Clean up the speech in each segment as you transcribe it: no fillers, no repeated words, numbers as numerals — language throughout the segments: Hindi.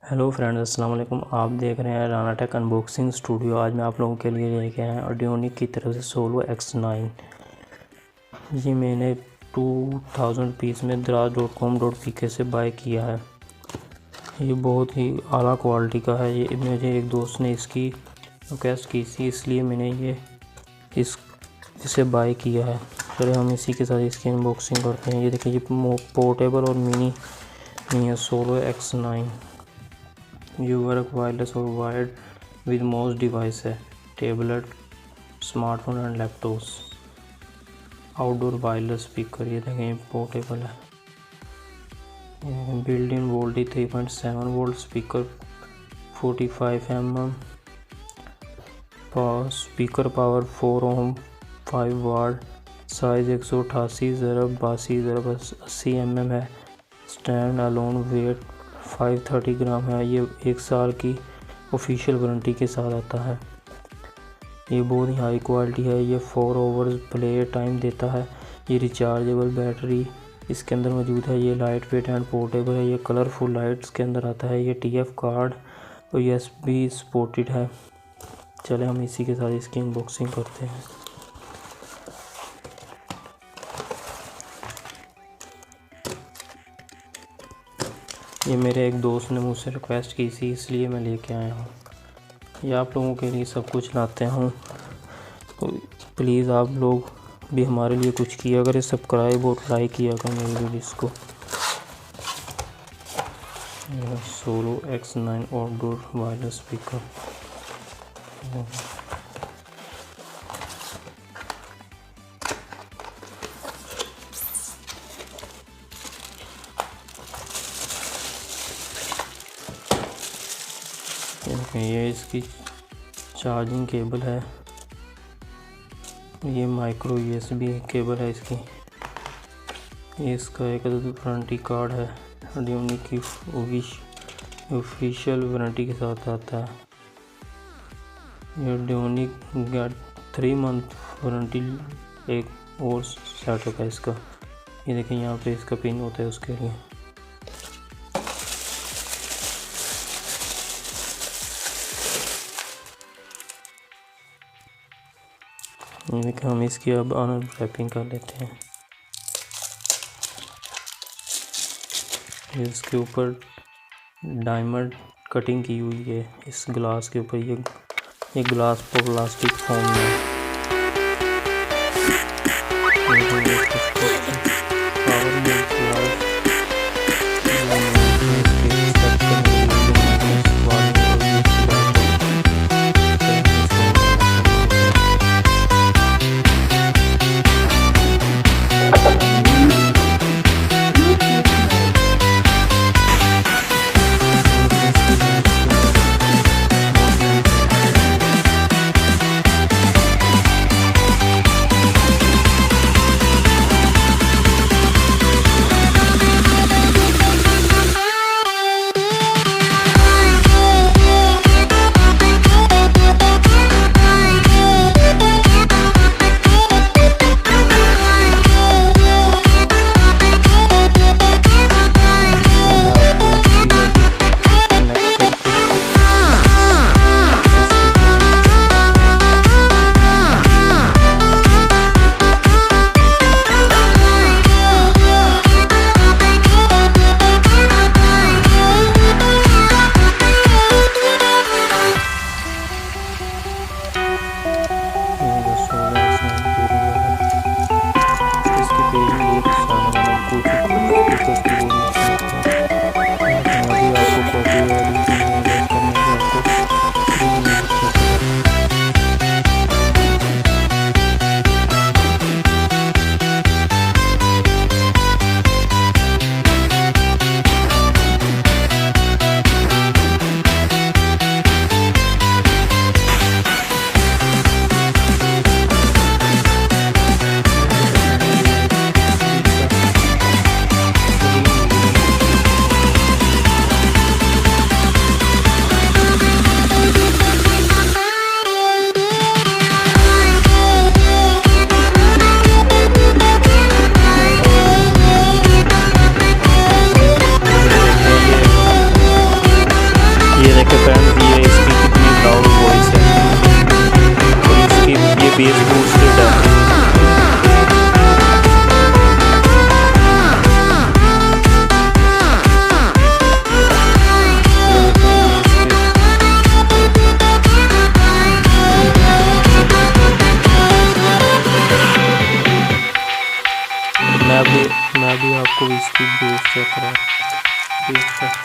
हेलो फ्रेंड्स, अस्सलाम वालेकुम। आप देख रहे हैं राना टेक अनबॉक्सिंग स्टूडियो। आज मैं आप लोगों के लिए लेके आया ऑडियोनिक की तरफ से सोलो X9। ये मैंने 2000 पीस में Daraz.pk से बाय किया है। ये बहुत ही आला क्वालिटी का है। ये मुझे एक दोस्त ने इसकी रिक्वेस्ट की थी, इसलिए मैंने इसे बाय किया है। चलिए हम इसी के साथ इसकी अनबॉक्सिंग करते हैं। ये देखिए, ये पोर्टेबल और मिनी है सोलो X9। ये वर्क वायरलेस और वायर्ड विद मोस्ट डिवाइस है, tablet, smartphone and laptops. Outdoor wireless speaker, ये देखें पोर्टेबल है। बिल्ड इन वोल्टी 3.7 volt speaker, 45 mm speaker, power 4 ohm, 5 watt, size 188x82x80 mm है। स्टैंड अलोन वेट 530 ग्राम है। ये 1 साल की ऑफिशियल वारंटी के साथ आता है। ये बहुत ही हाई क्वालिटी है। ये 4 आवर्स प्ले टाइम देता है। ये रिचार्जेबल बैटरी इसके अंदर मौजूद है। ये लाइट वेट एंड पोर्टेबल है। ये कलरफुल लाइट्स के अंदर आता है। ये TF कार्ड और USB सपोर्टेड है। चले हम इसी के साथ इसकी अनबॉक्सिंग करते हैं। ये मेरे एक दोस्त ने मुझसे रिक्वेस्ट की थी, इसलिए मैं लेके आया हूँ। ये आप लोगों के लिए सब कुछ लाते हूँ, तो प्लीज़ आप लोग भी हमारे लिए कुछ किया करें, सब्सक्राइब और लाइक किया करें मेरी वीडियोस को। Solo X9 outdoor wireless speaker. ये इसकी चार्जिंग केबल है। ये माइक्रो USB केबल है इसकी। ये इसका एक वारंटी कार्ड है, ऑडियोनिक की ऑफिशियल वारंटी के साथ आता है। ये ऑडियोनिक 3 मंथ वारंटी एक और सेटअप है इसका। ये देखें, यहाँ पे इसका पिन होता है उसके लिए। ये देखिए, हम इसकी अब अनरैपिंग कर लेते हैं। इसके ऊपर डायमंड कटिंग की हुई है इस ग्लास के ऊपर। ये ग्लास प्लास्टिक फॉर्म में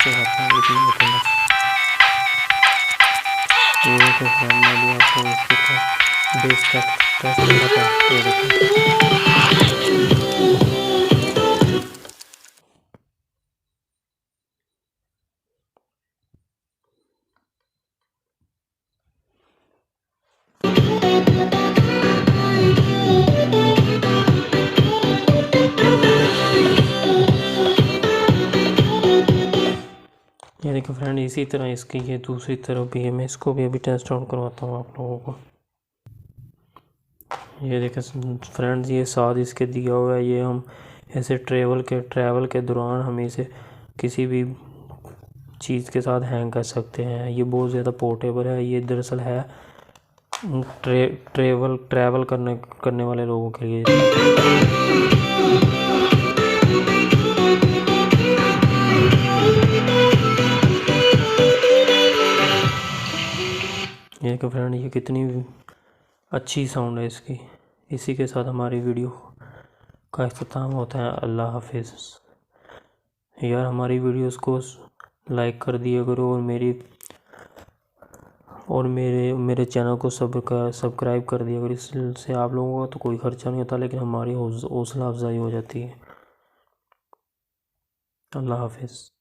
इसके हाथ इतनी होते हैं। ये देखो फ्रेंड, मैं भी आपको इसके बेस टेस्ट कराता हूँ। ये देखो फ्रेंड, इसी तरह इसकी ये दूसरी तरफ भी है। मैं इसको भी अभी टेस्ट आउट करवाता हूँ आप लोगों को। ये देखें फ्रेंड्स, ये साथ इसके दिया हुआ है। ये हम ऐसे ट्रैवल के दौरान हम इसे किसी भी चीज़ के साथ हैंग कर सकते हैं। ये बहुत ज़्यादा पोर्टेबल है। ये दरअसल है ट्रैवल करने वाले लोगों के लिए। ये देखो फ्रेंड, ये कितनी अच्छी साउंड है इसकी। इसी के साथ हमारी वीडियो का इख्तिताम होता है। अल्लाह हाफिज़। यार हमारी वीडियोस को लाइक कर दिया करो और मेरे चैनल को सब्सक्राइब कर दिया करो। इससे आप लोगों का तो कोई खर्चा नहीं होता, लेकिन हमारी हौसला अफजाई हो जाती है। अल्लाह हाफिज़।